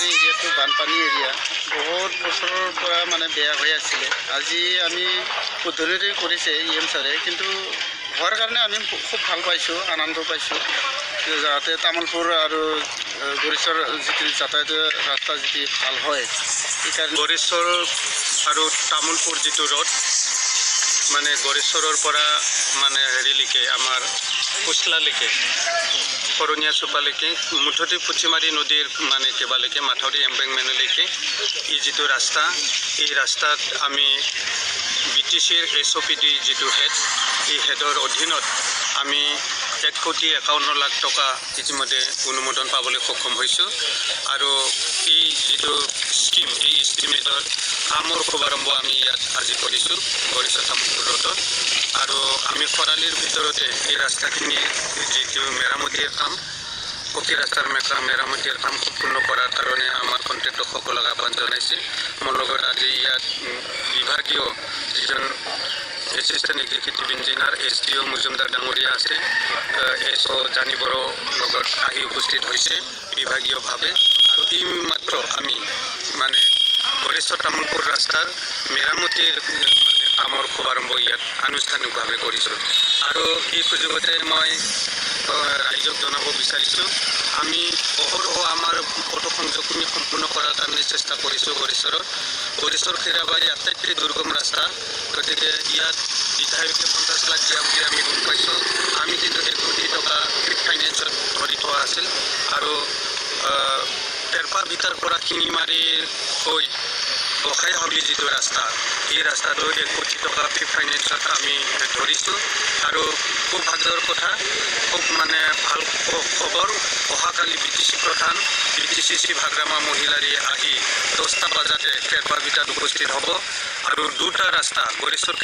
এৰিয়াটো বানপানী এৰিয়া বহুত বছৰৰ পৰা মানে বেয়া হৈ আছিলে। আজি আমি উদ্বোধনী কৰিছে EM ছাৰে, কিন্তু হোৱাৰ কাৰণে আমি খুব ভাল পাইছোঁ, আনন্দ পাইছোঁ। যাতে তামোলপুৰ আৰু গৰিছৰ যিটো যাতায়াত ৰাস্তা যদি ভাল হয়, সেইকাৰণে গৰিছৰ আৰু তামোলপুৰ যিটো ৰোড মানে গৰিছৰৰ পৰা মানে হেৰিলৈকে আমাৰ কুচলালৈকে শৰণীয়া চোপালৈকে মুঠতে পুঠিমাৰী নদীৰ মানে কেইবালৈকে মাথাউৰি এম্বেংমেণ্টলৈকে এই যিটো ৰাস্তা, এই ৰাস্তাত আমি BTCৰ SOPD যিটো হেড, এই হেডৰ অধীনত আমি 1,51,00,000 টকা ইতিমধ্যে অনুমোদন পাবলৈ সক্ষম হৈছোঁ। আৰু এই যিটো স্কিম, এই স্কিমেটৰ কামৰ শুভাৰম্ভ আমি ইয়াত আজি কৰিছোঁ গৰিছ তামোলপুৰ ৰোডত। আৰু আমি খৰালিৰ ভিতৰতে এই ৰাস্তাখিনিৰ যিটো মেৰামতিৰ কাম, পকী ৰাস্তাৰ মেৰামতিৰ কাম সম্পূৰ্ণ কৰাৰ কাৰণে আমাৰ কণ্ট্ৰেক্টৰসকলক আহ্বান জনাইছে। মোৰ লগত আজি ইয়াত বিভাগীয় যিজন assistant executive engineer SDO Majumdar ডাঙৰীয়া আছে, SO জানিবৰ লগত আহি উপস্থিত হৈছে বিভাগীয়ভাৱে। আৰু এই মাত্ৰ আমি মানে গৰিছ তামোলপুৰ ৰাস্তাৰ মেৰামতিৰ কামৰ শুভাৰম্ভ ইয়াত আনুষ্ঠানিকভাৱে কৰিছোঁ। আৰু এই সুযোগতে মই ৰাইজক জনাব বিচাৰিছোঁ, আমি অহৰহ আমাৰ পথ সংযোগখিনি সম্পূৰ্ণ কৰাৰ কাৰণে চেষ্টা কৰিছোঁ। গৰিছৰ খেৰাবাৰী আটাইতকৈ দুৰ্গম ৰাস্তা, গতিকে ইয়াত বিধায়কে 50 লাখ দিয়া বুলি আমি গম পাইছোঁ। আমি কিন্তু 1 কোটি টকা ফাইনেন্সত ধৰি থোৱা আছিল। আৰু পেৰপা ভিতাৰ পৰা শিঙিমাৰী হৈ গোসাই হাউলি যিটো ৰাস্তা, এই ৰাস্তাটো 1 কোটি টকা ফাইনেন্সত আমি ধৰিছোঁ। আৰু খুব ভাগ্যৰ কথা, খুব মানে ভাল খবৰ, অহাকালি BTC প্ৰধান BTCC ভাগ্ৰামা মহিলাৰী আহি 10টা বজাতে পেৰপা ভিতাত উপস্থিত হ'ব। আৰু 2টা ৰাস্তা গৰিছৰ